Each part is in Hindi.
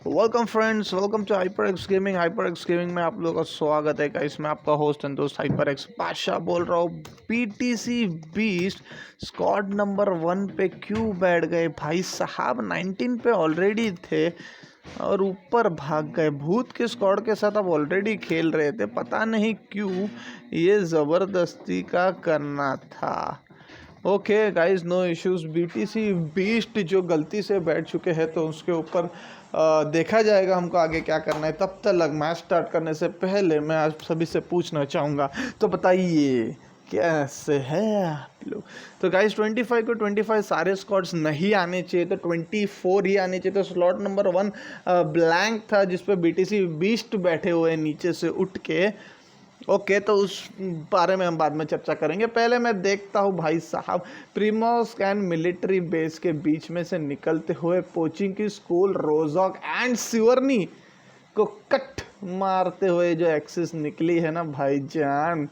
Welcome friends, welcome to hyper X gaming में आप लोगों का स्वागत है गाइस। मैं आपका होस्ट एंड दोस्त हाइपर एक्स बादशाह बोल रहा हूँ। बीटीसी बीस्ट स्क्वाड नंबर 1 पे क्यों बैठ गए भाई साहब? 19 पे ऑलरेडी थे और ऊपर भाग गए। भूत के स्क्वाड के साथ अब ऑलरेडी खेल रहे थे, पता नहीं क्यों ये ज़बरदस्ती का करना था। Okay guys, no issues. BTC beast जो गलती से बैठ चुके हैं तो उसके ऊपर देखा जाएगा हमको आगे क्या करना है। तब तक मैच स्टार्ट करने से पहले मैं आज सभी से पूछना चाहूँगा, तो बताइए कैसे हैं आप लोग? तो गाइज 25 को 25 सारे स्क्वाड्स नहीं आने चाहिए, तो 24 ही आने चाहिए। तो स्लॉट नंबर 1 ब्लैंक था जिस पे बीटीसी बीस्ट बैठे हुए नीचे से उठ के। ओके, तो उस बारे में हम बाद में चर्चा करेंगे। पहले मैं देखता हूँ भाई साहब, प्रीमोस एंड मिलिट्री बेस के बीच में से निकलते हुए पोचिंग की स्कूल रोजॉक एंड सिवर्नी को कट मारते हुए जो एक्सिस निकली है ना भाईजान,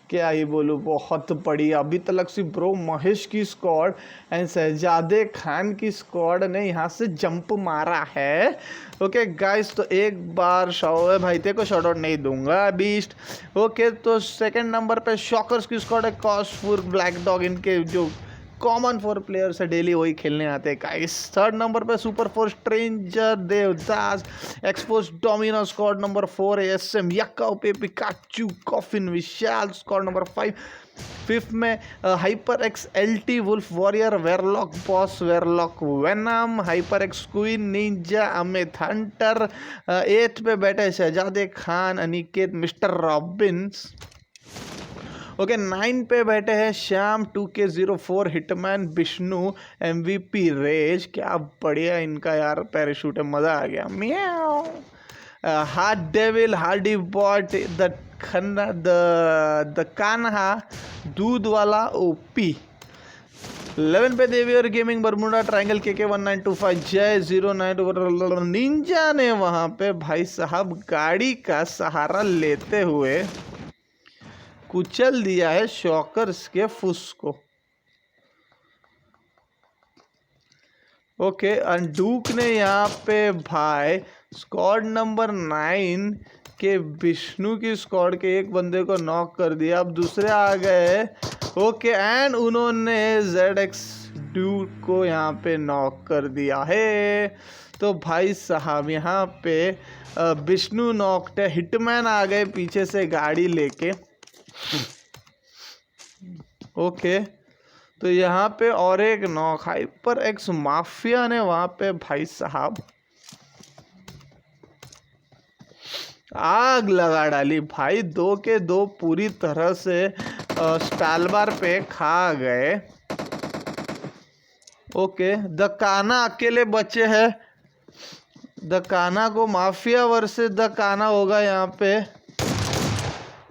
क्या ही बोलूँ, बहुत बढ़िया। अभी तक सी ब्रो महेश की स्क्वाड एंड शहजादे खान की स्क्वाड ने यहाँ से जंप मारा है। ओके गाइस, तो एक बार शौएब भाईते को शॉट आउट नहीं दूंगा बीस्ट। ओके, तो सेकंड नंबर पे शॉकर्स की स्क्वाड है, कॉस्फुर, ब्लैक डॉग, इनके जो कॉमन 4 प्लेयर्स है डेली वही खेलने आते हैं गाइस। थर्ड नंबर पे super 4 stranger Devdas, expose domino squad number 4 SM यक्का OP Pikachu coffin Vishal squad number 5। Fifth में hyper X LT wolf warrior warlock boss warlock venom hyper X queen ninja Amit hunter. Eighth पे बैठे Shahzade Khan Aniket mister robins. Okay, 9 पे बैठे हैं Shyam 2K04 hitman Vishnu MVP rage. क्या बढ़िया इनका यार पैराशूट है, मज़ा आ गया। Meow. Hard devil hardy bot the Kanha दूध वाला ओपी। 11 पे देवियर गेमिंग बरमुडा ट्रायंगल KK1925 जय 09 निंजा ने वहाँ पे भाई साहब गाड़ी का सहारा लेते हुए कुचल दिया है शॉकर्स के फुस को। ओके, अंडूक ने यहाँ पे भाई स्क्वाड नंबर 9 के विष्णु की स्क्वाड के एक बंदे को नॉक कर दिया। अब दूसरे आ गए। ओके, एंड उन्होंने ZX ड्यूक को यहाँ पे नॉक कर दिया है। तो भाई साहब यहाँ पे विष्णु नॉक्ड है, हिटमैन आ गए पीछे से गाड़ी लेके। ओके, तो यहाँ पे और एक नॉक हाइपर एक्स माफिया ने वहाँ पे भाई साहब आग लगा डाली। भाई 2 के 2 पूरी तरह से स्टालबार पे खा गए। ओके, द काना अकेले बचे हैं। द काना को माफिया वर्सेस द काना होगा यहाँ पे।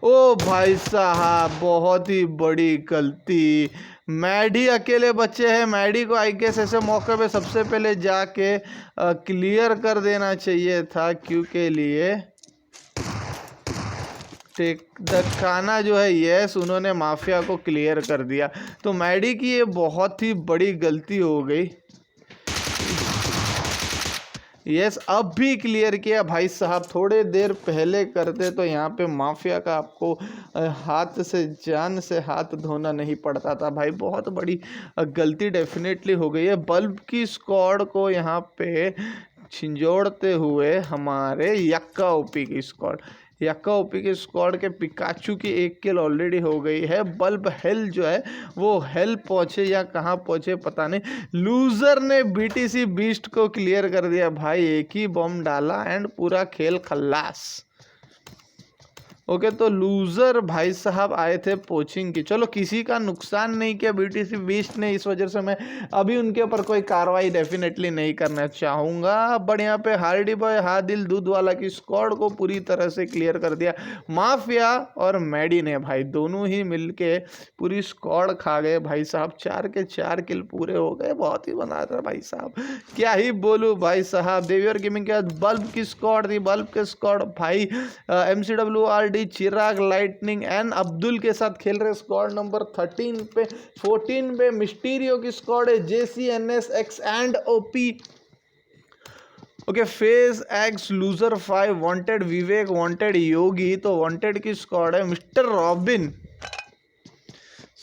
ओ भाई साहब, बहुत ही बड़ी गलती। मैडी अकेले बच्चे हैं। मैडी को आई गेस ऐसे मौके पे सबसे पहले जाके क्लियर कर देना चाहिए था, क्योंकि लिए खाना जो है यस उन्होंने माफिया को क्लियर कर दिया। तो मैडी की ये बहुत ही बड़ी गलती हो गई। यस, अब भी क्लियर किया भाई साहब। थोड़े देर पहले करते तो यहाँ पे माफिया का आपको हाथ से जान से हाथ धोना नहीं पड़ता था भाई। बहुत बड़ी गलती डेफिनेटली हो गई है। बल्ब की स्क्वाड को यहाँ पे छिंजोड़ते हुए हमारे यक्का ओपी की स्क्वाड, यक्का ओपी के स्क्वाड के पिकाचू की एक किल ऑलरेडी हो गई है। बल्ब हेल जो है वो हेल पहुंचे या कहाँ पहुंचे पता नहीं। लूजर ने बीटीसी बीस्ट को क्लियर कर दिया भाई, एक ही बॉम्ब डाला एंड पूरा खेल खल्लास। ओके, तो लूजर भाई साहब आए थे पोचिंग की। चलो, किसी का नुकसान नहीं किया बीटीसी बीस्ट ने, इस वजह से मैं अभी उनके ऊपर कोई कार्रवाई डेफिनेटली नहीं करना चाहूँगा। बट यहाँ पे हार्डी बॉय हादिल दूध वाला की स्क्वाड को पूरी तरह से क्लियर कर दिया माफिया और मैडी ने। भाई दोनों ही मिलके पूरी स्क्वाड खा गए भाई साहब। 4 के 4 किल पूरे हो गए। बहुत ही बना था भाई साहब, क्या ही बोलूँ भाई साहब। देवियर गेमिंग के बाद बल्ब की स्क्वाड थी। बल्ब के स्क्वाड भाई MCWRD Chirag lightning and Abdul के साथ खेल रहे। स्क्वाड नंबर 13 पे 14 पे मिस्टीरियो की स्क्वाड है, JCNS X and OP okay, phase X loser 5 wanted Vivek wanted Yogi. तो वांटेड की स्क्वाड है mister robin,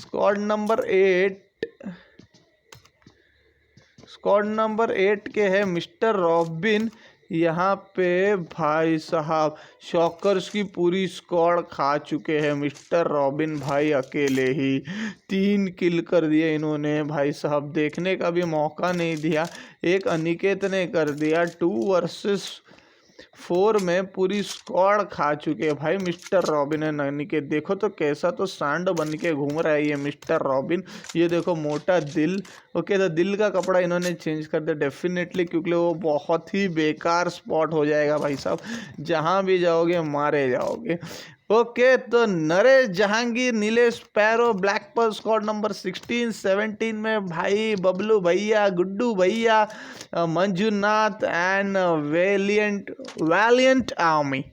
squad number 8, squad number 8 के है मिस्टर रॉबिन। यहाँ पे भाई साहब शॉकर्स की पूरी स्क्वाड खा चुके हैं मिस्टर रॉबिन भाई, अकेले ही 3 किल कर दिए इन्होंने भाई साहब, देखने का भी मौका नहीं दिया। एक अनिकेत ने कर दिया, 2 वर्सेस 4 में पूरी स्क्वाड खा चुके हैं भाई मिस्टर रॉबिन एंड अनिकेत। देखो तो कैसा तो सांड बन के घूम रहा है ये मिस्टर रॉबिन। ये देखो मोटा दिल। ओके, तो दिल का कपड़ा इन्होंने चेंज कर दिया डेफिनेटली, क्योंकि वो बहुत ही बेकार स्पॉट हो जाएगा भाई साहब, जहाँ भी जाओगे मारे जाओगे। ओके, तो नरेश जहांगीर, नीलेश पैरो, ब्लैक पर्ल स्क्वाड नंबर 16 17 में भाई बबलू भैया, गुड्डू भैया, Manjunath and valiant army.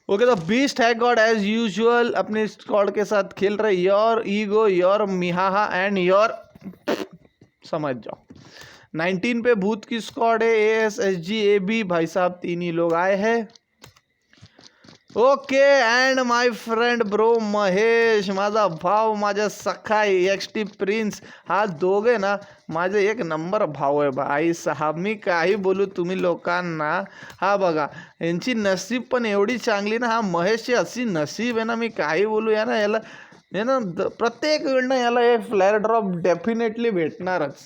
Okay, तो बीस्ट है गॉड एज यूजुअल अपने स्क्वाड के साथ खेल रहे, योर ईगो, योर मिहाहा एंड योर समझ जाओ। 19 पे भूत की स्क्वाड है, ASSG AB भाई साहब 3 ही लोग आए हैं। Okay, and my friend bro Mahesh, माझा भाव, माझा सखा XT प्रिन्स, हा दोघे ना माझे एक नंबर भाव आहे भाई साहब। मी काही बोलू तुम्ही लोकांना। हा बघा यांची नसीब पण एवढी चांगली ना, हा महेशची अशी नसीब आहे ना, मी काही बोलू या ना, याला हे ना प्रत्येक वेळेला याला एक फ्लॅर ड्रॉप डेफिनेटली भेटणारच।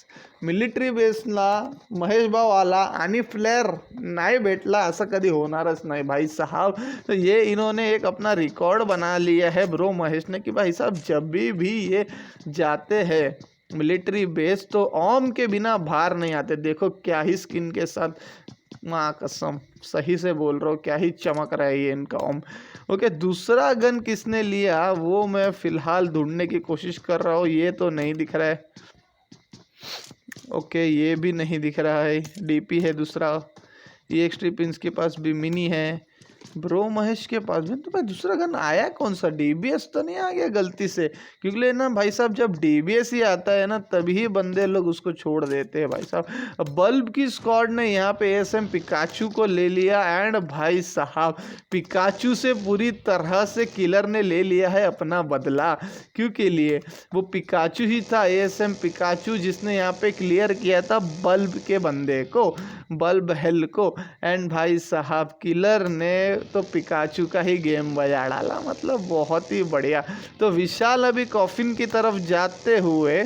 मिलिटरी बेसला महेश भाऊ आला आणि फ्लॅर नहीं भेटला असं कधी होणारच नहीं भाई साहब। तो ये इन्होंने एक अपना रिकॉर्ड बना लिया है ब्रो महेश ने कि भाई साहब जब भी ये जाते हैं मिलिट्री बेस तो ओम के बिना बाहर नहीं आते। देखो क्या ही स्किन के साथ, माँ कसम सही से बोल रहा हूँ, क्या ही चमक रहा है ये इनका ओम। ओके, दूसरा गन किसने लिया वो मैं फ़िलहाल ढूंढने की कोशिश कर रहा हूँ। ये तो नहीं दिख रहा है। ओके, ये भी नहीं दिख रहा है। DP है दूसरा। EXT प्रिंस के पास भी मिनी है, ब्रो महेश के पास भी। तो भाई दूसरा गन आया कौन सा? DBS तो नहीं आ गया गलती से? क्योंकि ना भाई साहब जब DBS ही आता है ना तभी बंदे लोग उसको छोड़ देते हैं भाई साहब। बल्ब की स्क्वाड ने यहाँ पे ASM पिकाचू को ले लिया एंड भाई साहब पिकाचू से पूरी तरह से किलर ने ले लिया है अपना बदला। क्योंकि लिए वो पिकाचू ही था, ASM पिकाचू, जिसने यहाँ पे क्लियर किया था बल्ब के बंदे को, बल्ब हेल को। एंड भाई साहब किलर ने तो पिकाचू का ही गेम बजा डाला, मतलब बहुत ही बढ़िया। तो विशाल अभी कॉफिन की तरफ जाते हुए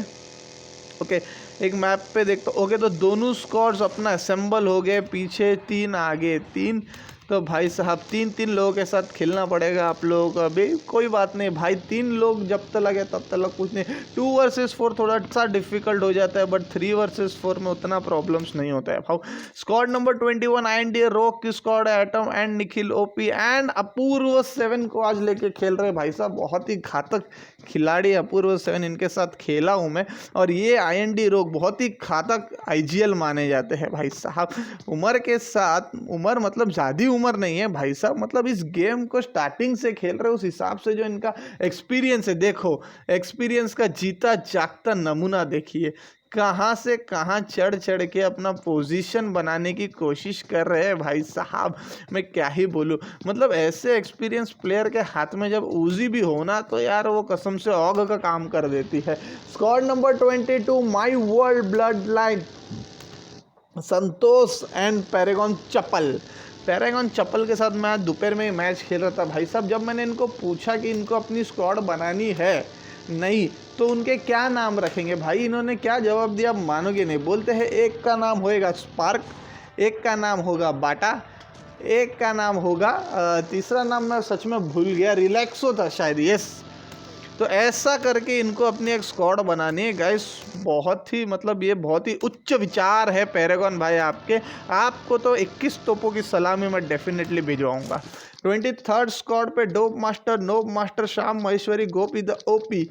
ओके एक मैप पे देखते। ओके, तो दोनों स्क्वाड्स अपना असेंबल हो गए, पीछे 3 आगे 3। तो भाई साहब 3 लोगों के साथ खेलना पड़ेगा आप लोगों को। अभी कोई बात नहीं भाई, 3 लोग जब तक लगे तब तक कुछ नहीं। 2 वर्सेस 4 थोड़ा सा डिफिकल्ट हो जाता है, बट 3 वर्सेस 4 में उतना प्रॉब्लम्स नहीं होता है भाव। स्क्वाड नंबर 21 IND रोक की स्क्वाड है, atom and Nikhil OP and Apurva 7 को आज लेके खेल रहे भाई साहब। बहुत ही घातक खिलाड़ी अपूर्व 7, इनके साथ खेला हूँ मैं। और ये IND रोक बहुत ही घातक IGL माने जाते हैं भाई साहब। उम्र के साथ, उम्र मतलब ज़्यादा उम्र नहीं है भाई साहब, मतलब इस गेम को स्टार्टिंग से खेल रहे उस हिसाब से जो इनका एक्सपीरियंस है, देखो एक्सपीरियंस का जीता जागता नमूना देखिए, कहाँ से कहाँ चढ़ चढ़ के अपना पोजीशन बनाने की कोशिश कर रहे हैं भाई साहब। मैं क्या ही बोलूँ, मतलब ऐसे एक्सपीरियंस प्लेयर के हाथ में जब ऊजी भी हो ना तो यार वो कसम से ऑग का काम कर देती है। Squad number 22 my world blood line, Santosh and paragon chappal. Paragon chappal के साथ मैं आज दोपहर में मैच खेल रहा था भाई साहब। जब मैंने इनको पूछा कि इनको अपनी स्क्वाड बनानी है नहीं तो उनके क्या नाम रखेंगे, भाई इन्होंने क्या जवाब दिया मानोगे नहीं। बोलते हैं एक का नाम होएगा स्पार्क, एक का नाम होगा बाटा, एक का नाम होगा तीसरा नाम मैं सच में भूल गया, रिलैक्सो था शायद, यस। तो ऐसा करके इनको अपनी एक स्क्वाड बनानी है गाइस। बहुत ही मतलब ये बहुत ही उच्च विचार है पैरागॉन भाई आपके। आपको तो 21 तोपों की सलामी मैं डेफिनेटली भिजवाऊंगा। 23rd स्क्वाड पे dope master, noob master, Shyam Maheshwari, Gopi the OP।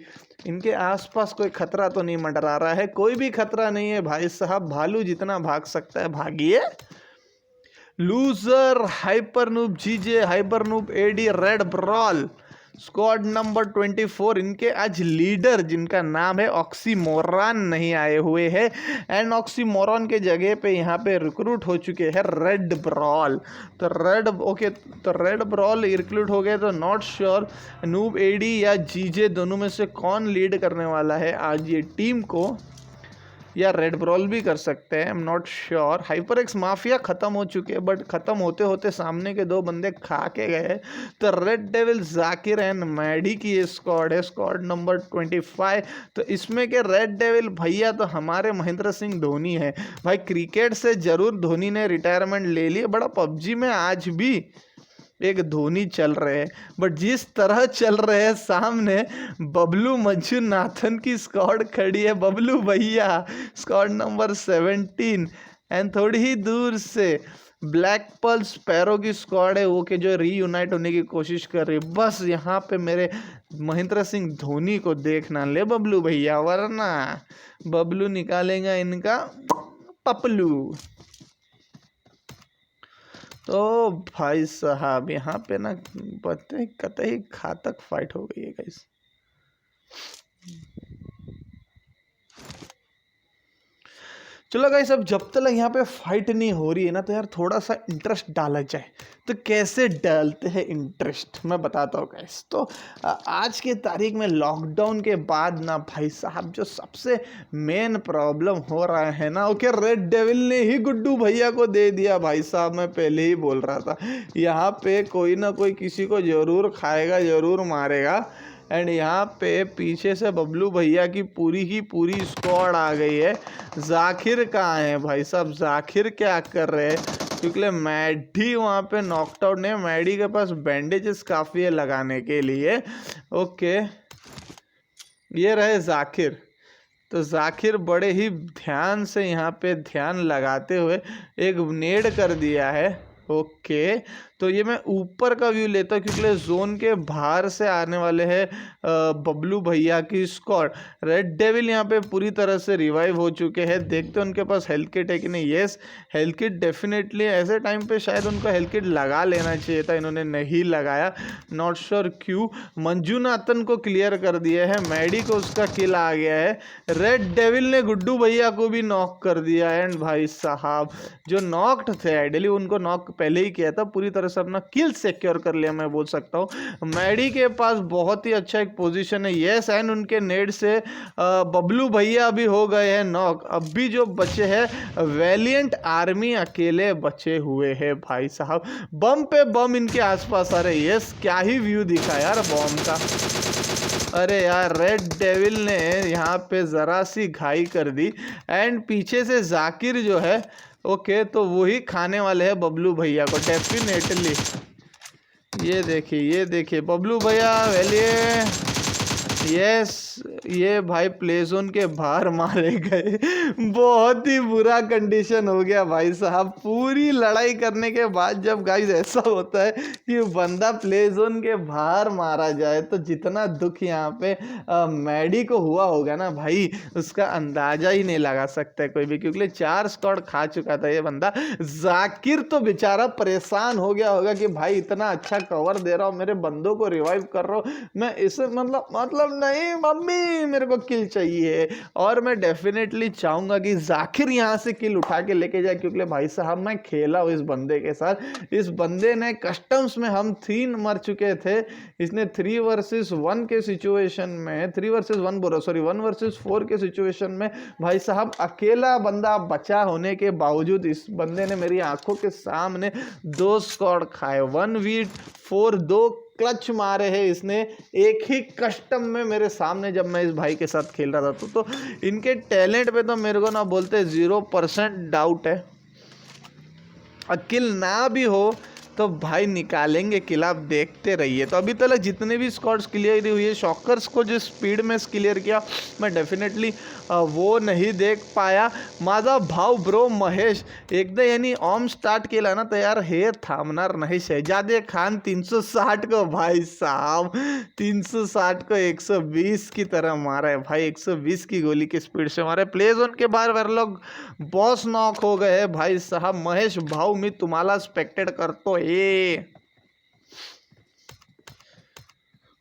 इनके आसपास कोई खतरा तो नहीं मंडरा रहा है, कोई भी खतरा नहीं है भाई साहब। भालू जितना भाग सकता है भागिए। Loser, hyper noob GJ, hyper noob AD, red brawl, squad number 24 इनके आज लीडर जिनका नाम है ऑक्सीमोरॉन नहीं आए हुए हैं एंड ऑक्सीमोरॉन के जगह पे यहाँ पे रिक्रूट हो चुके हैं रेड ब्रॉल। तो रेड ब्रॉल रिक्रूट हो गए। तो नॉट श्योर नूब एडी या जीजे दोनों में से कौन लीड करने वाला है आज ये टीम को, या रेड ब्रॉल भी कर सकते हैं, I am not sure. Hyper x mafia खत्म हो चुके हैं बट खत्म होते होते सामने के दो बंदे खा के गए। तो red devil Zakir and Maddy की ये स्क्वाड है, स्क्वाड नंबर 25। तो इसमें के रेड डेविल भैया तो हमारे महेंद्र सिंह धोनी है भाई। क्रिकेट से जरूर धोनी ने रिटायरमेंट ले लिया, बड़ा पबजी में आज भी एक धोनी चल रहे हैं, बट जिस तरह चल रहे हैं सामने बबलू मंजूनाथन की स्क्वाड खड़ी है। बबलू भैया स्क्वाड नंबर 17 एंड थोड़ी ही दूर से ब्लैक पर्ल स्पैरो की स्क्वाड है वो कि जो रीयूनाइट होने की कोशिश कर रही है। बस यहाँ पे मेरे महेंद्र सिंह धोनी को देखना ले बबलू भैया, वरना बबलू निकालेगा इनका पपलू। तो भाई साहब यहाँ पे ना पता कतई घातक फाइट हो गई है गाइस। चलो गाइस, अब जब तक यहाँ पे फाइट नहीं हो रही है ना तो यार थोड़ा सा इंटरेस्ट डाला जाए। तो कैसे डालते हैं इंटरेस्ट मैं बताता हूँ गाइस। तो आज के तारीख में लॉकडाउन के बाद ना भाई साहब जो सबसे मेन प्रॉब्लम हो रहा है ना, ओके रेड डेविल ने ही गुड्डू भैया को दे दिया भाई साहब। मैं पहले ही बोल रहा था यहाँ पे कोई ना कोई किसी को जरूर खाएगा, जरूर मारेगा। एंड यहाँ पे पीछे से बबलू भैया की पूरी स्क्वाड आ गई है। जाकिर कहाँ है भाई साहब, जाकिर क्या कर रहे हैं? क्योंकि मैडी वहाँ पे नॉकड आउट नहीं, मैडी के पास बैंडेजेस काफ़ी है लगाने के लिए। ओके ये रहे जाकिर। तो जाकिर बड़े ही ध्यान से यहाँ पे ध्यान लगाते हुए एक नेड कर दिया है। ओके तो ये मैं ऊपर का व्यू लेता हूँ क्योंकि जोन के बाहर से आने वाले हैं बबलू भैया की स्क्वाड। रेड डेविल यहाँ पे पूरी तरह से रिवाइव हो चुके हैं। देखते हैं उनके पास हेल्थ किट है कि नहीं। येस हेल्थ किट डेफिनेटली, ऐसे टाइम पे शायद उनको हेल्थ किट लगा लेना चाहिए था, इन्होंने नहीं लगाया। नॉट श्योर क्यों। मंजूनाथन को क्लियर कर दिया है, मैडी को उसका किल आ गया है। रेड डेविल ने गुड्डू भैया को भी नॉक कर दिया। एंड भाई साहब जो नॉक्ड थे आइडियली उनको नॉक पहले ही किया था, पूरी तरह से अपना किल सिक्योर कर लिया मैं बोल सकता हूँ। मैडी के पास बहुत ही अच्छा एक पोजीशन है। यस एंड उनके नेड से बबलू भैया भी हो गए हैं नॉक। अब भी जो बचे हैं वैलिएंट आर्मी अकेले बचे हुए हैं भाई साहब। बम पे बम इनके आसपास आ रहे। यस क्या ही व्यू दिखा यार बम का। अरे यार रेड डेविल ने यहाँ पे ज़रा सी घाई कर दी। एंड पीछे से जाकिर जो है ओके तो वही खाने वाले हैं बबलू भैया को डेफिनेटली। ये देखिए बबलू भैया वेलिए। यस ये भाई प्ले जोन के बाहर मारे गए। बहुत ही बुरा कंडीशन हो गया भाई साहब। पूरी लड़ाई करने के बाद जब गाइस ऐसा होता है कि बंदा प्ले जोन के बाहर मारा जाए तो जितना दुख यहाँ पे मैडी को हुआ होगा ना भाई उसका अंदाजा ही नहीं लगा सकता कोई भी, क्योंकि 4 स्क्वाड खा चुका था ये बंदा। जाकिर तो बेचारा परेशान हो गया होगा कि भाई इतना अच्छा कवर दे रहा हूँ, मेरे बंदों को रिवाइव कर रहा हूँ, मैं इसे मतलब नहीं मम्मी मेरे को किल चाहिए। और मैं डेफिनेटली चाहूंगा कि जाकिर यहाँ से किल उठा के लेके जाए, क्योंकि भाई साहब मैं खेला हूँ इस बंदे के साथ। इस बंदे ने कस्टम्स में हम 3 मर चुके थे, इसने 3 वर्सेस 1 के सिचुएशन में 3 वर्सेस 1 बोलो सॉरी 1 वर्सेस 4 के सिचुएशन में भाई साहब अकेला बंदा बचा होने के बावजूद इस बंदे ने मेरी आंखों के सामने 2 स्क्वाड खाए। 1v4 2 क्लच मारे हैं इसने एक ही कस्टम में मेरे सामने जब मैं इस भाई के साथ खेल रहा था। तो इनके टैलेंट पे तो मेरे को ना बोलते 0% डाउट है। किल ना भी हो तो भाई निकालेंगे किल, आप देखते रहिए। तो अभी तक जितने भी स्क्वाड्स क्लियर हुई है, शॉकर्स को जिस स्पीड में क्लियर किया मैं डेफिनेटली वो नहीं देख पाया। माझा भाव ब्रो महेश एकदा यांनी ऑम स्टार्ट केला ना तर यार हे थांबणार नाही। शहजादे खान 360 को भाई साहब 360 को 120 की तरह मारा है भाई, 120 की गोली की स्पीड से मारे। प्ले जोन के बाहर वर लोग बॉस नॉक हो गए भाई साहब। महेश भाऊ मी तुम्हाला स्पेक्टेड करतो।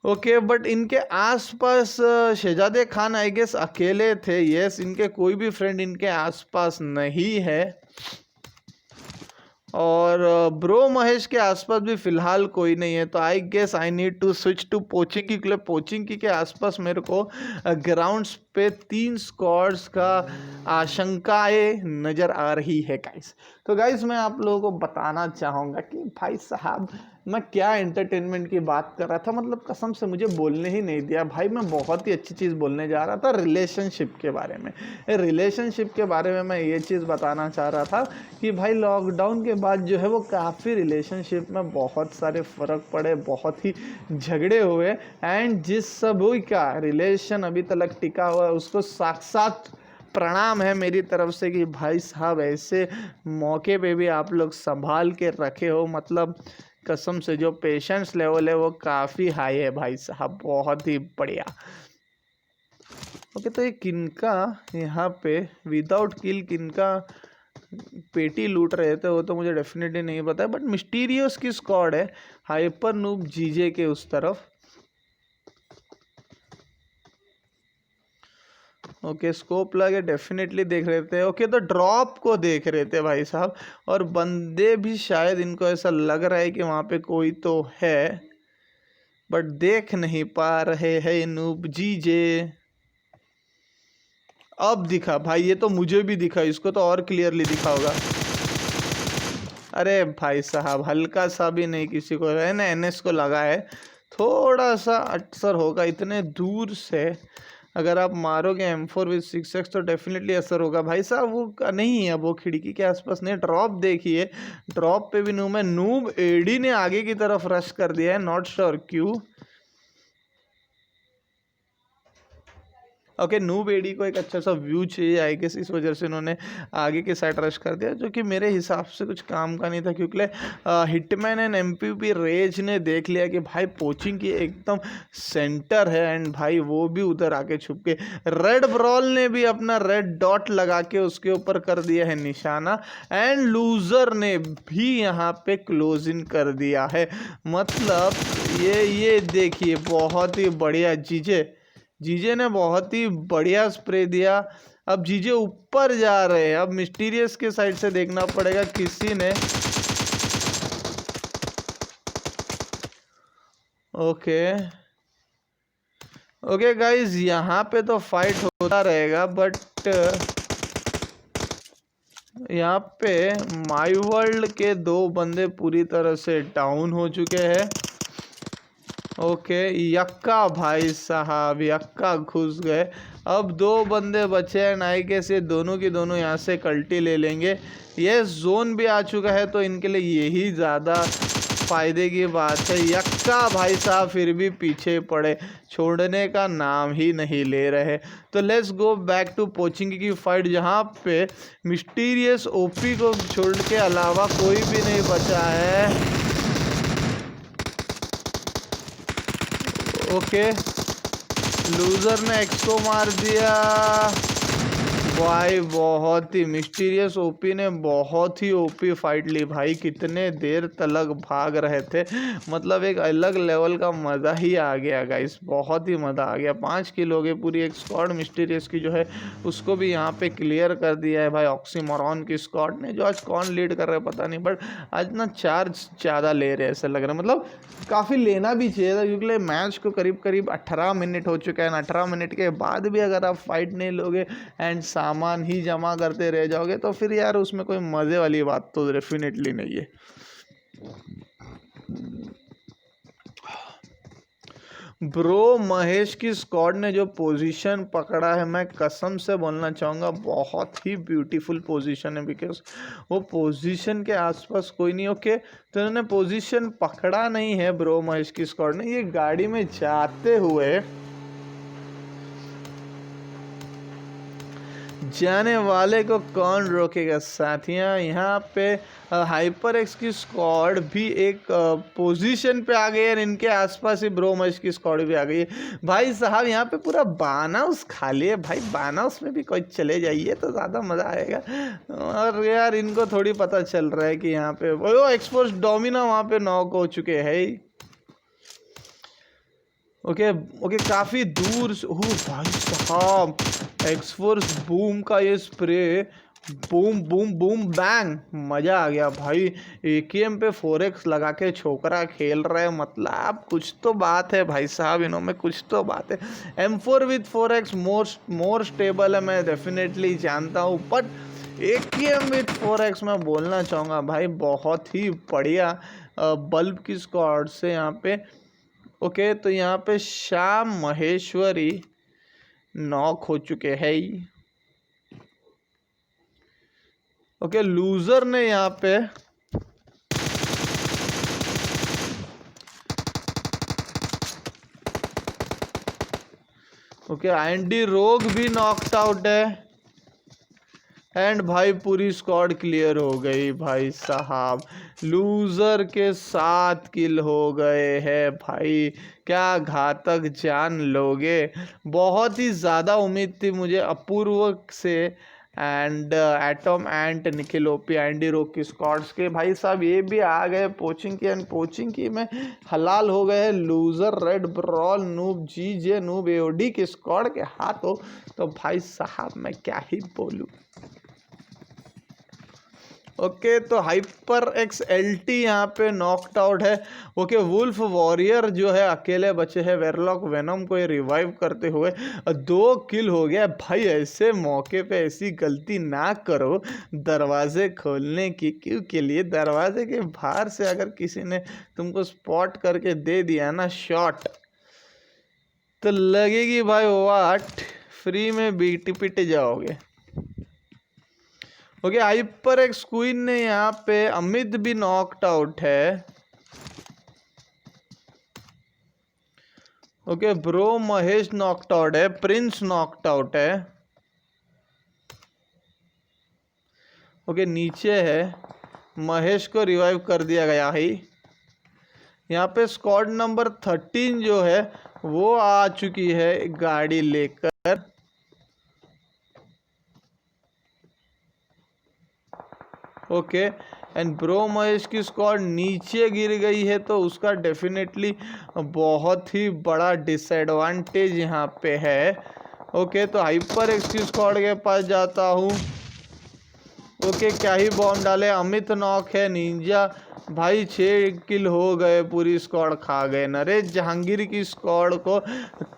ओके बट इनके आसपास शहजादे खान आई गेस अकेले थे। यस, इनके कोई भी फ्रेंड इनके आसपास नहीं है। और ब्रो महेश के आसपास भी फिलहाल कोई नहीं है। तो I guess I need to switch to Pochinki club. Pochinki के आसपास मेरे को ग्राउंड्स पे 3 स्क्वाड्स का आशंकाएं नज़र आ रही है गाइस। तो गाइस मैं आप लोगों को बताना चाहूँगा कि भाई साहब मैं क्या एंटरटेनमेंट की बात कर रहा था, मतलब कसम से मुझे बोलने ही नहीं दिया भाई। मैं बहुत ही अच्छी चीज़ बोलने जा रहा था रिलेशनशिप के बारे में। रिलेशनशिप के बारे में मैं ये चीज़ बताना चाह रहा था कि भाई लॉकडाउन के बाद जो है वो काफ़ी रिलेशनशिप में बहुत सारे फ़र्क पड़े, बहुत ही झगड़े हुए। एंड जिस सब का रिलेशन अभी तक टिका हुआ है उसको साक्षात प्रणाम है मेरी तरफ से कि भाई साहब ऐसे मौके पे भी आप लोग संभाल के रखे हो। मतलब कसम से जो पेशेंस लेवल है वो काफ़ी हाई है भाई साहब, बहुत ही बढ़िया। ओके तो ये किनका यहाँ पे विदाउट किल किनका पेटी लूट रहे थे वो तो मुझे डेफिनेटली नहीं पता है, बट मिस्टीरियस की स्क्वाड है हाइपर नूब जीजे के उस तरफ। ओके स्कोप लगे डेफिनेटली देख रहे थे। ओके तो ड्रॉप को देख रहे थे भाई साहब, और बंदे भी शायद इनको ऐसा लग रहा है कि वहाँ पे कोई तो है बट देख नहीं पा रहे हैं नूब जीजे। अब दिखा भाई, ये तो मुझे भी दिखा, इसको तो और क्लियरली दिखा होगा। अरे भाई साहब हल्का सा भी नहीं किसी को है ना, एनएस को लगा है, थोड़ा सा असर होगा। इतने दूर से अगर आप मारोगे M4 विद 6x तो डेफिनेटली असर होगा भाई साहब। वो नहीं है, वो खिड़की के आसपास नहीं। ड्रॉप देखिए, ड्रॉप पे भी नूब है। नूब एडी ने आगे की तरफ रश कर दिया है, नॉट श्योर क्यों। ओके नूब एडी को एक अच्छा सा व्यू चाहिए आई गेस, इस वजह से उन्होंने आगे की साइड रश कर दिया, जो कि मेरे हिसाब से कुछ काम का नहीं था। क्योंकि हिटमैन एंड एमपीपी रेज ने देख लिया कि भाई पोचिंग की एकदम सेंटर है, एंड भाई वो भी उधर आके छुप के रेड ब्रॉल ने भी अपना रेड डॉट लगा के उसके ऊपर कर दिया है निशाना, एंड लूजर ने भी यहाँ पे क्लोज इन कर दिया है। मतलब ये देखिए बहुत ही बढ़िया जीजे ने बहुत ही बढ़िया स्प्रे दिया। अब जीजे ऊपर जा रहे हैं, अब मिस्टीरियस के साइड से देखना पड़ेगा किसी ने। ओके गाइज यहाँ पे तो फाइट होता रहेगा, बट यहाँ पे माई वर्ल्ड के 2 बंदे पूरी तरह से डाउन हो चुके हैं। ओके यक्का भाई साहब यक्का घुस गए। अब 2 बंदे बचे हैं, नाई के से दोनों की दोनों यहाँ से कल्टी ले लेंगे। ये जोन भी आ चुका है तो इनके लिए यही ज़्यादा फ़ायदे की बात है। यक्का भाई साहब फिर भी पीछे पड़े, छोड़ने का नाम ही नहीं ले रहे। तो लेट्स गो बैक टू पोचिंग की फाइट, जहाँ पे मिस्टीरियस ओपी को छोड़ के अलावा कोई भी नहीं बचा है। ओके लूजर ने एक्स को मार दिया भाई। बहुत ही मिस्टीरियस ओपी ने बहुत ही ओपी फाइट ली भाई, कितने देर तलक भाग रहे थे। मतलब एक अलग लेवल का मज़ा ही आ गया गाइस, बहुत ही मज़ा आ गया। 5 किल हो गए, पूरी एक स्क्वाड मिस्टीरियस की जो है उसको भी यहाँ पे क्लियर कर दिया है भाई ऑक्सीमोरॉन की स्क्वाड ने। जो आज कौन लीड कर रहा है पता नहीं, बट आज ना चार्ज ज़्यादा ले रहे ऐसा लग रहा है। मतलब काफ़ी लेना भी चाहिए था क्योंकि मैच को करीब करीब 18 मिनट हो चुका है। 18 मिनट के बाद भी अगर आप फाइट नहीं लोगे एंड सामान ही जमा करते रह जाओगे तो फिर यार उसमें कोई मज़े वाली बात तो डेफिनेटली नहीं है। ब्रो महेश की स्क्वाड ने जो पोजीशन पकड़ा है, मैं कसम से बोलना चाहूँगा बहुत ही ब्यूटीफुल पोजीशन है, बिकॉज वो पोजीशन के आसपास कोई नहीं। ओके तो इन्होंने पोजीशन पकड़ा नहीं है ब्रो महेश की स्क्वाड ने। ये गाड़ी में जाते हुए जाने वाले को कौन रोकेगा साथियाँ। यहाँ पे हाइपर एक्स की स्क्वाड भी एक पोजीशन पे आ गई है, इनके आसपास ही ब्रो महेश की स्क्वाड भी आ गई है भाई साहब। यहाँ पे पूरा बानाउस खाली है भाई, बानाउस में भी कोई चले जाइए तो ज़्यादा मज़ा आएगा। और यार इनको थोड़ी पता चल रहा है कि यहाँ पे वो एक्सपोर्ट डोमिना वहाँ पे नॉक हो चुके हैं। ओके ओके, काफ़ी दूर से। ओह भाई साहब, एक्सफोर्स बूम का ये spray, boom boom boom bang, मज़ा आ गया भाई। एकेएम पे 4x लगा के छोकरा खेल रहे हैं, मतलब कुछ तो बात है भाई साहब, इन्हों में कुछ तो बात है। M4 with 4x more stable है, मैं डेफिनेटली जानता हूँ, बट एकेएम विथ 4x मैं बोलना चाहूँगा भाई बहुत ही बढ़िया बल्ब की स्क्वाड से यहाँ पे। ओके, तो यहाँ पे श्याम महेश्वरी नॉक हो चुके हैं। ओके, लूजर ने यहाँ पे ओके एंडी रोग भी नॉकड आउट है। एंड भाई पूरी स्क्वाड क्लियर हो गई भाई साहब, लूजर के 7 किल हो गए हैं भाई। क्या घातक जान लोगे, बहुत ही ज़्यादा उम्मीद थी मुझे अपूर्व से and atom and Nikhil OP Andy रोग की स्क्वाड्स के भाई साहब, ये भी आ गए पोचिंग की, एंड पोचिंग की में हलाल हो गए loser red brawl noob GJ noob AOD की स्क्वाड के हाथों। तो भाई साहब मैं क्या ही बोलूँ। ओके, तो हाइपर एक्स एलटी यहाँ पे नॉकड आउट है। ओके, वुल्फ वॉरियर जो है अकेले बचे हैं, वेरलॉक वेनम को ये रिवाइव करते हुए 2 किल हो गया भाई। ऐसे मौके पे ऐसी गलती ना करो दरवाजे खोलने की, क्यों के लिए दरवाजे के बाहर से अगर किसी ने तुमको स्पॉट करके दे दिया ना शॉट, तो लगेगी भाई वाट, फ्री में बीट पिट जाओगे। ओके, हाइपर एक्स क्वीन ने यहाँ पे अमित भी नॉकड आउट है। Okay, bro Mahesh knocked out है, प्रिंस नॉकड आउट है। ओके, नीचे है, महेश को रिवाइव कर दिया गया है। यहाँ पे स्क्वाड नंबर 13 जो है वो आ चुकी है गाड़ी लेकर। ओके, एंड ब्रो महेश की स्क्वाड नीचे गिर गई है, तो उसका डेफिनेटली बहुत ही बड़ा डिसएडवांटेज यहाँ पे है। ओके, तो हाइपर एक्स की स्क्वाड के पास जाता हूँ। ओके, क्या ही बॉम्ब डाले, अमित नॉक है, निंजा भाई 6 किल हो गए, पूरी स्क्वाड खा गए। नरेश जहांगीर की स्क्वाड को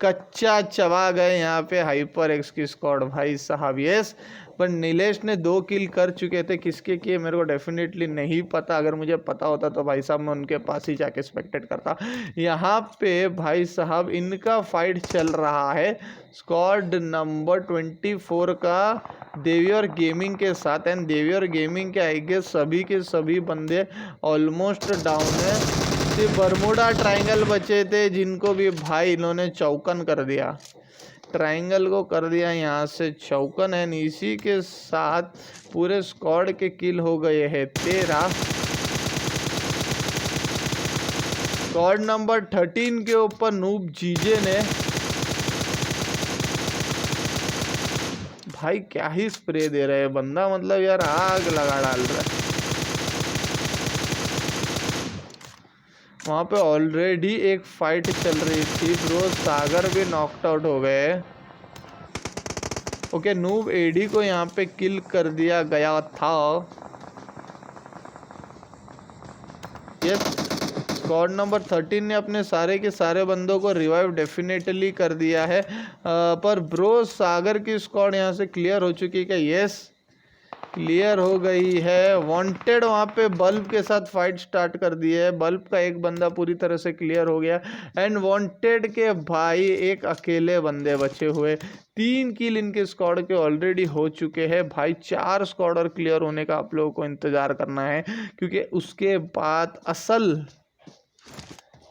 कच्चा चबा गए यहाँ पे हाइपर एक्स की स्क्वाड भाई साहब। यस, पर नीलेश ने 2 किल कर चुके थे, किसके किए मेरे को डेफिनेटली नहीं पता, अगर मुझे पता होता तो भाई साहब मैं उनके पास ही जाके स्पेक्टेट करता। यहाँ पे भाई साहब इनका फाइट चल रहा है स्क्वाड नंबर 24 का देवियर गेमिंग के साथ, एंड देवियर गेमिंग के आई गेस सभी के सभी बंदे ऑलमोस्ट डाउन है। सिर्फ बरमूडा ट्रायंगल बचे थे, जिनको भी भाई इन्होंने चौकन कर दिया, ट्रायंगल को कर दिया यहाँ से चौकन है। इसी के साथ पूरे स्क्वाड के किल हो गए हैं 13। स्क्वाड नंबर 13 के ऊपर नूब जीजे ने भाई क्या ही स्प्रे दे रहे हैं बंदा, मतलब यार आग लगा डाल रहा है। वहाँ पे ऑलरेडी एक फाइट चल रही थी, ब्रो सागर भी नॉकड आउट हो गए। ओके, नूब एडी को यहाँ पे किल कर दिया गया था। यस, स्क्वाड नंबर 13 ने अपने सारे के सारे बंदों को रिवाइव डेफिनेटली कर दिया है। पर ब्रो सागर की स्क्वाड यहाँ से क्लियर हो चुकी है। यस, क्लियर हो गई है। वांटेड वहाँ पे बल्ब के साथ फाइट स्टार्ट कर दी है, बल्ब का एक बंदा पूरी तरह से क्लियर हो गया, एंड वांटेड के भाई एक अकेले बंदे बचे हुए। 3 किल इनके स्क्वाड के ऑलरेडी हो चुके हैं भाई। 4 स्क्वाड और क्लियर होने का आप लोगों को इंतजार करना है, क्योंकि उसके बाद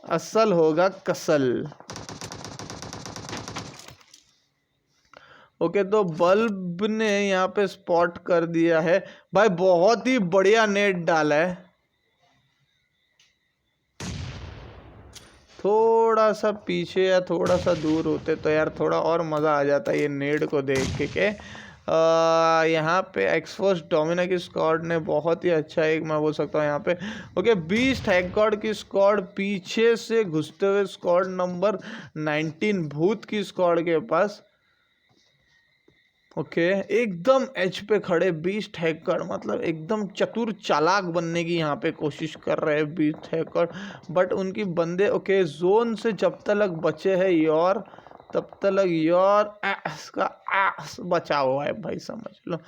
असल होगा कसल। ओके, तो बल्ब ने यहाँ पे स्पॉट कर दिया है भाई, बहुत ही बढ़िया नेट डाला है। थोड़ा सा पीछे या थोड़ा सा दूर होते तो यार थोड़ा और मज़ा आ जाता ये नेट को देख के। यहाँ पे एक्सफोर्स डोमिना की स्क्वाड ने बहुत ही अच्छा एक मैं बोल सकता हूँ यहाँ पे ओके बीस्ट हैकगॉड की स्क्वाड पीछे से घुसते हुए स्क्वाड नंबर 19 भूत की स्क्वाड के पास ओके एकदम एज पे खड़े बीस्ट हैकर मतलब एकदम चतुर चालाक बनने की यहाँ पे कोशिश कर रहे हैं बीस्ट हैकर बट उनकी बंदे ओके जोन से जब तक बचे हैं योर तब तक योर का बचा हुआ है भाई समझ लो।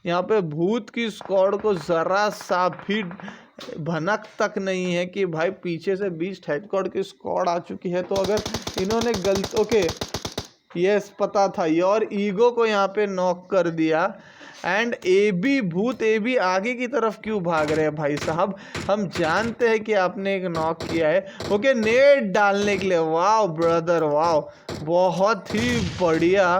यहाँ पे भूत की स्क्वाड को ज़रा सा भी भनक तक नहीं है कि भाई पीछे से बीस्ट हैकर की स्क्वाड आ चुकी है तो अगर इन्होंने गलत ओके यस पता था योर ईगो को यहाँ पे नॉक कर दिया एंड भूत ए बी आगे की तरफ क्यों भाग रहे हैं भाई साहब। हम जानते हैं कि आपने एक नॉक किया है ओके नेट डालने के लिए वाओ ब्रदर वाओ बहुत ही बढ़िया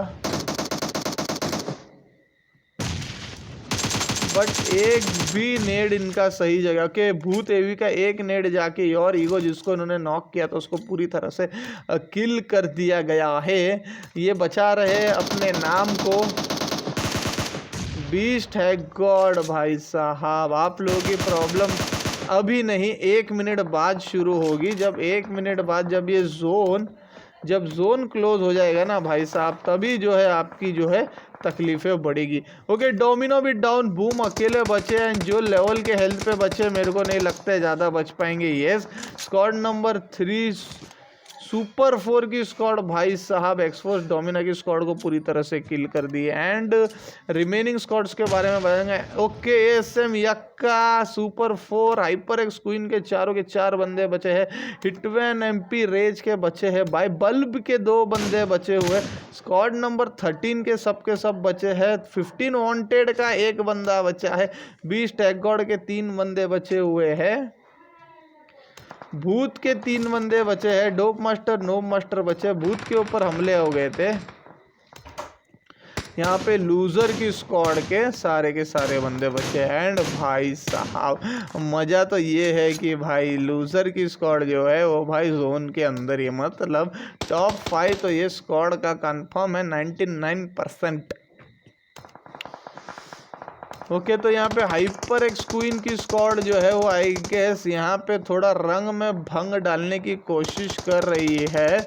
बट एक भी नेड इनका सही जगह के भूत एवी का एक नेड जाके योर ईगो जिसको इन्होंने नॉक किया था उसको पूरी तरह से किल कर दिया गया है। ये बचा रहे अपने नाम को बीस्ट है गॉड भाई साहब। आप लोगों की प्रॉब्लम अभी नहीं 1 मिनट बाद शुरू होगी जब 1 मिनट बाद जब ये जब जोन क्लोज हो जाएगा ना भाई साहब तभी जो है आपकी जो है तकलीफें बढ़ेगी। ओके डोमिनो भी डाउन बूम अकेले बचे हैं जो लेवल के हेल्थ पे बचे मेरे को नहीं लगता है ज़्यादा बच पाएंगे। यस स्क्वाड नंबर 3 सुपर 4 की स्क्वाड भाई साहब एक्सफोर्स डोमिना की स्क्वाड को पूरी तरह से किल कर दी एंड रिमेनिंग स्क्वाड्स के बारे में बताएंगे। ओके एएसएम यक्का सुपर 4 हाइपर एक्स क्वीन के चारों के 4 बंदे बचे हैं हिटमैन एमपी रेज के बचे हैं बाय बल्ब के 2 बंदे बचे हुए स्क्वाड नंबर 13 के सब बचे हैं 15 वांटेड का 1 बंदा बचा है 20 टैग गॉड के 3 बंदे बचे हुए हैं भूत के 3 बंदे बचे हैं डोप मास्टर नोब मास्टर बचे भूत के ऊपर हमले हो गए थे। यहाँ पे लूज़र की स्क्वाड के सारे बंदे बचे एंड भाई साहब मज़ा तो ये है कि भाई लूज़र की स्क्वाड जो है वो भाई जोन के अंदर ही मतलब टॉप 5 तो ये स्क्वाड का कंफर्म है 99%। ओके तो यहाँ पे हाइपर एक्स क्वीन की स्क्वाड जो है वो आई गेस यहाँ पे थोड़ा रंग में भंग डालने की कोशिश कर रही है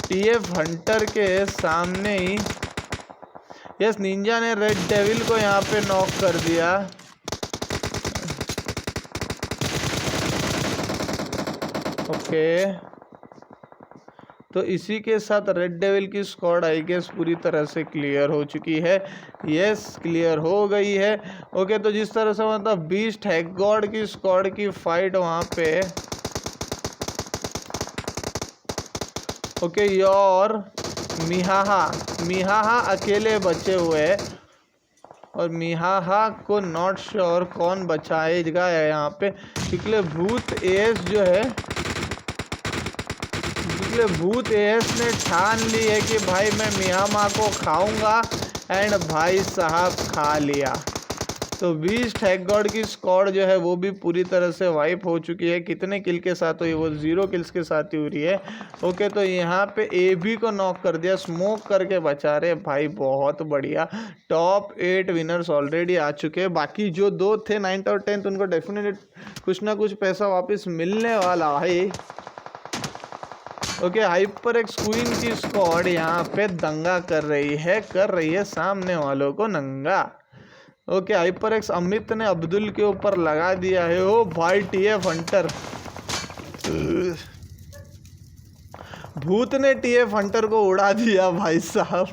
टीएफ हंटर के सामने ही। यस निंजा ने रेड डेविल को यहाँ पे नॉक कर दिया ओके तो इसी के साथ रेड डेविल की स्क्वाड आई गेस पूरी तरह से क्लियर हो चुकी है। यस क्लियर हो गई है। ओके तो जिस तरह से मतलब बीस्ट हैक गॉड की स्क्वाड की फाइट वहाँ पे ओके योर मिहाहा अकेले बचे हुए और मिहाहा को नॉट श्योर कौन बचाएगा यहाँ पे क्योंकि भूत एएस जो है भूत एएस ने ठान ली है कि भाई मैं मियामा को खाऊंगा एंड भाई साहब खा लिया। तो बीस्ट हैक गॉड की स्क्वाड जो है वो भी पूरी तरह से वाइप हो चुकी है। कितने किल के साथ हुई वो 0 किल्स के साथ ही हो रही है। ओके तो यहाँ पे एबी को नॉक कर दिया स्मोक करके बचा रहे भाई बहुत बढ़िया। टॉप 8 विनर्स ऑलरेडी आ चुके हैं बाकी जो 2 थे 9th और 10th उनको डेफिनेटली कुछ ना कुछ पैसा वापस मिलने वाला है। ओके हाइपर एक्स क्वीन की स्क्वाड यहाँ पे दंगा कर रही है सामने वालों को नंगा। ओके हाइपर एक्स अमित ने अब्दुल के ऊपर लगा दिया है ओ भाई टीएफ हंटर भूत ने टीएफ हंटर को उड़ा दिया भाई साहब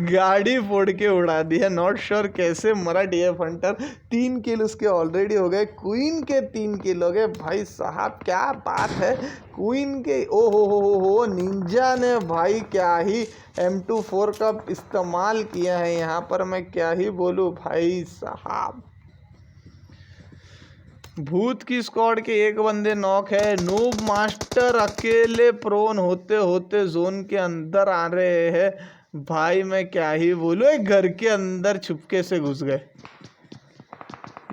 गाड़ी फोड़ के उड़ा दिया। नॉट श्योर कैसे मरा टीएफ हंटर 3 किल उसके ऑलरेडी हो गए क्वीन के 3 किल हो गए भाई साहब क्या बात है क्वीन के ओ हो निंजा ने भाई क्या ही M24 का इस्तेमाल किया है यहाँ पर मैं क्या ही बोलूँ भाई साहब। भूत की स्क्वाड के 1 बंदे नॉक है नूब मास्टर अकेले प्रोन होते होते जोन के अंदर आ रहे हैं भाई मैं क्या ही बोलूँ एक घर के अंदर छुपके से घुस गए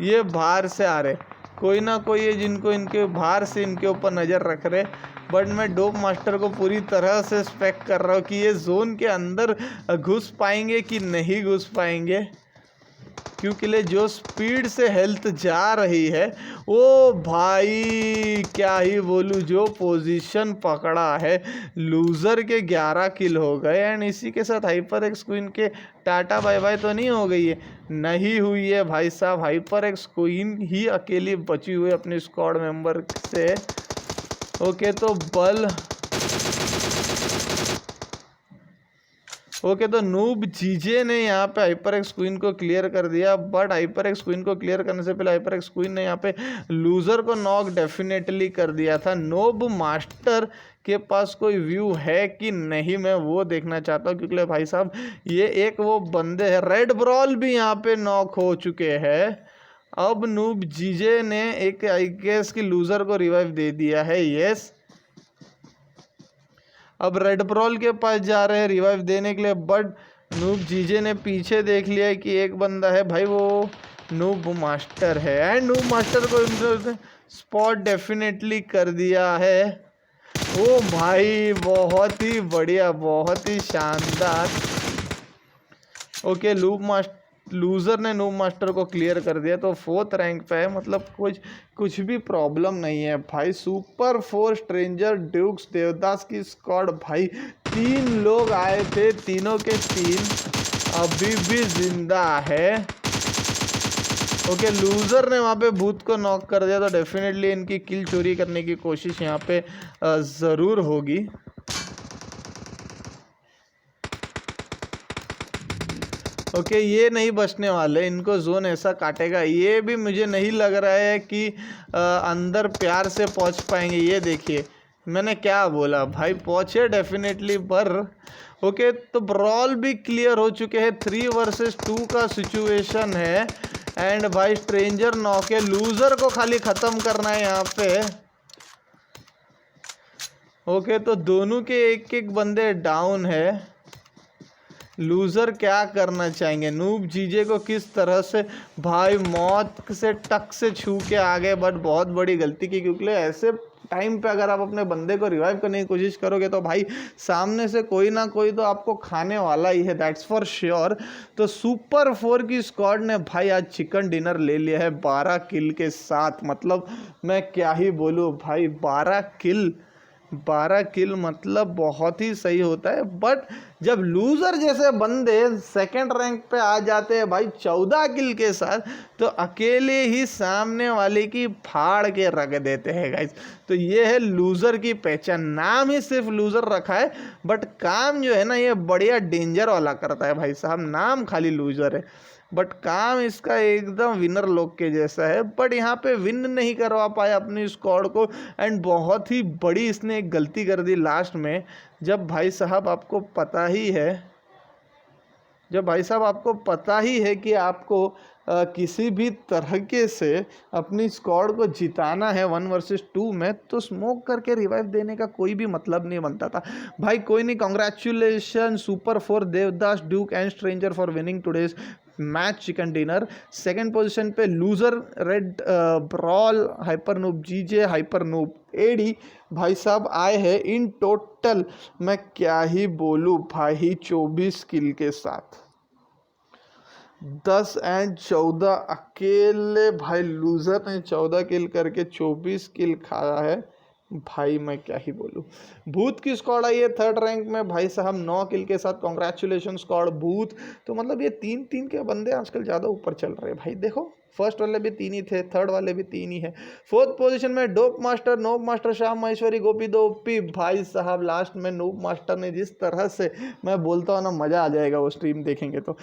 ये बाहर से आ रहे कोई ना कोई है जिनको इनके बाहर से इनके ऊपर नज़र रख रहे बट मैं डोप मास्टर को पूरी तरह से स्पेक्ट कर रहा हूँ कि ये जोन के अंदर घुस पाएंगे कि नहीं घुस पाएंगे। क्योंकि ले जो स्पीड से हेल्थ जा रही है, ओ भाई क्या ही बोलूँ, जो पोजीशन पकड़ा है, लूज़र के 11 किल हो गए। एंड इसी के साथ हाइपर एक्स क्वीन के टाटा बाय बाय तो नहीं हो गई है, नहीं हुई है भाई साहब। हाइपर एक्स क्वीन ही अकेली बची हुई अपने स्क्वाड मेंबर से। ओके तो तो नूब जीजे ने यहाँ पे हाइपर एक्स क्वीन को क्लियर कर दिया। बट हाइपर एक्स क्वीन को क्लियर करने से पहले हाइपर एक्स क्वीन ने यहाँ पे लूज़र को नॉक डेफिनेटली कर दिया था। नोब मास्टर के पास कोई व्यू है कि नहीं, मैं वो देखना चाहता हूँ, क्योंकि भाई साहब ये एक वो बंदे हैं। रेड ब्रॉल भी यहाँ पे नॉक हो चुके हैं। अब नूब जीजे ने एक आई गेस की लूज़र को रिवाइव दे दिया है। यस, अब रेड ब्रॉल के पास जा रहे हैं रिवाइव देने के लिए। बट नूब जीजे ने पीछे देख लिया है कि एक बंदा है भाई, वो नूब मास्टर है। एंड नूब मास्टर को स्पॉट डेफिनेटली कर दिया है। ओ भाई बहुत ही बढ़िया, बहुत ही शानदार। ओके, लूज़र ने नूब मास्टर को क्लियर कर दिया, तो 4th रैंक पे है। मतलब कुछ भी प्रॉब्लम नहीं है भाई। सुपर 4 स्ट्रेंजर ड्यूक्स देवदास की स्क्वाड भाई, 3 लोग आए थे, तीनों के 3 अभी भी जिंदा है। ओके, लूज़र ने वहाँ पे भूत को नॉक कर दिया, तो डेफिनेटली इनकी किल चोरी करने की कोशिश यहाँ पे ज़रूर होगी। ओके, ये नहीं बचने वाले, इनको जोन ऐसा काटेगा। ये भी मुझे नहीं लग रहा है कि अंदर प्यार से पहुंच पाएंगे। ये देखिए मैंने क्या बोला भाई, पहुंचे डेफिनेटली पर। ओके, तो ब्रॉल भी क्लियर हो चुके हैं। 3 वर्सेस 2 का सिचुएशन है। एंड भाई स्ट्रेंजर नॉक है, लूज़र को खाली ख़त्म करना है यहाँ पे। ओके, तो दोनों के एक बंदे डाउन है। लूज़र क्या करना चाहेंगे, नूब जीजे को किस तरह से भाई मौत से टक से छू के आ गए। बट बहुत बड़ी गलती की, क्योंकि ऐसे टाइम पे अगर आप अपने बंदे को रिवाइव करने की कोशिश करोगे तो भाई सामने से कोई ना कोई तो आपको खाने वाला ही है, दैट्स फॉर श्योर। तो सुपर 4 की स्क्वाड ने भाई आज चिकन डिनर ले लिया है 12 किल के साथ। मतलब मैं क्या ही बोलूँ भाई, 12 किल मतलब बहुत ही सही होता है। बट जब लूज़र जैसे बंदे 2nd रैंक पे आ जाते हैं भाई 14 किल के साथ, तो अकेले ही सामने वाले की फाड़ के रख देते हैं गाइस। तो ये है लूज़र की पहचान। नाम ही सिर्फ लूज़र रखा है, बट काम जो है ना ये बढ़िया डेंजर वाला करता है भाई साहब। नाम खाली लूज़र है, बट काम इसका एकदम विनर लोग के जैसा है। बट यहाँ पे विन नहीं करवा पाया अपनी स्क्वाड को। एंड बहुत ही बड़ी इसने एक गलती कर दी लास्ट में। जब भाई साहब आपको पता ही है कि आपको किसी भी तरीके से अपनी स्क्वाड को जिताना है 1 वर्सेस 2 में, तो स्मोक करके रिवाइव देने का कोई भी मतलब नहीं बनता था भाई। कोई नहीं, congratulation super 4 Devdas duke and stranger for winning today's match chicken dinner. 2nd position पे loser red brawl, hyper noob GJ, hyper noob AD भाई साहब आए हैं। इन टोटल मैं क्या ही बोलूँ भाई, 24 किल के साथ 10 एंड 14 अकेले भाई लूज़र ने 14 किल करके 24 किल खाया है भाई। मैं क्या ही बोलूँ। भूत की स्क्वाड आई है 3rd रैंक में भाई साहब 9 किल के साथ। कॉन्ग्रेचुलेशन स्क्वाड भूत। तो मतलब ये 3 के बंदे आजकल ज़्यादा ऊपर चल रहे हैं भाई। देखो 1st वाले भी 3 ही थे, 3rd वाले भी 3 ही है। 4th पोजीशन में dope master, noob master, Shyam Maheshwari, Gopi दोपी भाई साहब। लास्ट में नोब मास्टर ने जिस तरह से, मैं बोलता हूँ ना, मज़ा आ जाएगा वो स्ट्रीम देखेंगे तो।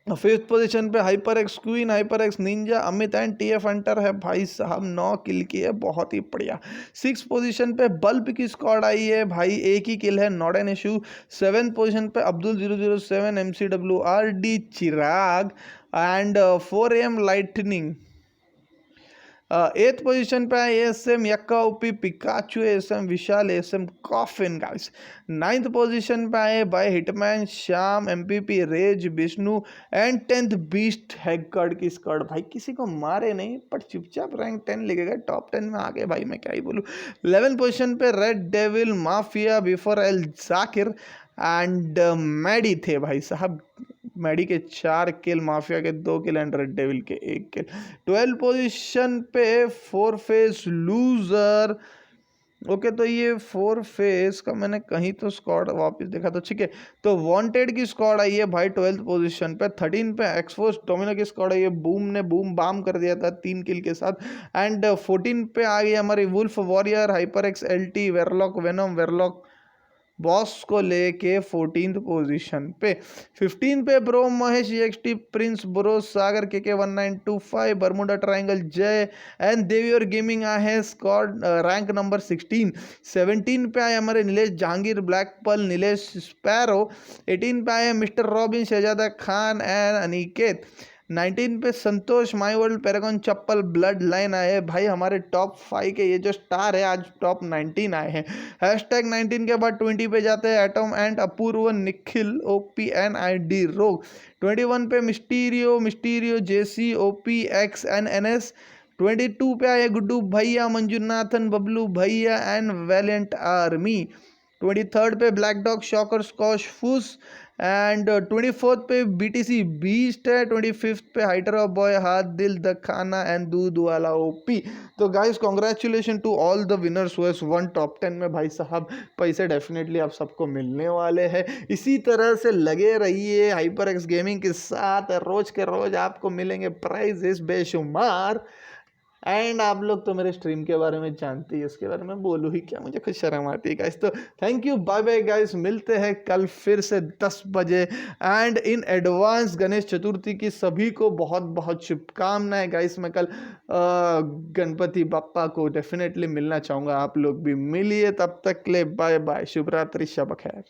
5th पोजीशन पे hyper X queen, hyper x Ninja, Amit and TF Hunter है भाई साहब। 9 किल की है, बहुत ही बढ़िया। 6th पोजीशन पे बल्ब की स्क्वाड आई है भाई, 1 ही किल है, not an issue. 7th position पे Abdul 007, MCWRD Chirag and 4AM lightning. 8th position पे है ASM यक्का OP, Pikachu ASM Vishal, ASM coffin guys. 9th position पे आए भाई hitman, Shyam, MPP, rage, Vishnu and 10th beast haggard की स्क्वाड भाई। किसी को मारे नहीं, बट चुपचाप रैंक 10 लेके गए, टॉप 10 में आ गए भाई। मैं क्या ही बोलूँ। 11th पोजीशन पे red devil, mafia, before L Zakir and Maddy थे भाई साहब। मैडी के 4 किल, माफिया के 2 किल एंड रेड डेविल के 1 किल। 12 पोजीशन पे 4 फेस लूजर। ओके, तो ये 4 फेस का मैंने कहीं तो स्क्वाड वापस देखा तो ठीक है। तो वांटेड की स्क्वाड आई है भाई 12th पोजीशन पे। 13 पे एक्सफोर्स डोमिनो की स्क्वाड आई है, बूम ने बूम बाम कर दिया था 3 किल के साथ। एंड 14 पे आ गई हमारी wolf warrior, hyper X, LT, warlock, venom, warlock boss को लेके 14th पोजीशन पे। 15 पे bro Mahesh, EXT, prince, bro Sagar, KK 1925, Bermuda triangle, Jay and देवियर गेमिंग आए हैं स्क्वाड रैंक नंबर 16। 17 पे आए हमारे Nilesh Jahangir, black pearl, Nilesh sparrow. 18 पे आए mister robin, Shahzada Khan and Aniket. 19 पे Santosh, my world, paragon, chappal, blood line आए हैं भाई। हमारे टॉप 5 के ये जो स्टार है आज टॉप 19 आए हैं। हैशटैग 19 के बाद 20 पे जाते हैं atom and Apoorv, Nikhil, OPNID रोग। 21 पे Mysterio, JC, OPX and NS। 22 पे आए गुड्डू भैया, मंजुनाथन, बबलू भैया एंड वैलेंट आर्मी। 23rd पे ब्लैक डॉग, शॉकर, स्कॉश, फूस एंड 24th पे BTC बीस्ट है। 25th पे हाइड्रा बॉय, हाथ दिल दखाना एंड दूध वाला OP। तो guys congratulation to all the winners who has won top 10 में। भाई साहब पैसे डेफिनेटली आप सबको मिलने वाले हैं। इसी तरह से लगे रहिए हाइपर एक्स गेमिंग के साथ, रोज के रोज आपको मिलेंगे प्राइजेस बेशुमार। एंड आप लोग तो मेरे स्ट्रीम के बारे में जानते ही, इसके बारे में बोलूँ ही क्या, मुझे कुछ शर्म आती है गाइस। तो thank you, bye bye guys, मिलते हैं कल फिर से 10 बजे। And in advance Ganesh Chaturthi की सभी को बहुत बहुत शुभकामनाएं गाइस। मैं कल गणपति बप्पा को डेफिनेटली मिलना चाहूँगा, आप लोग भी मिलिए। तब तक के लिए बाय बाय, शुभ रात्रि, शब खैर।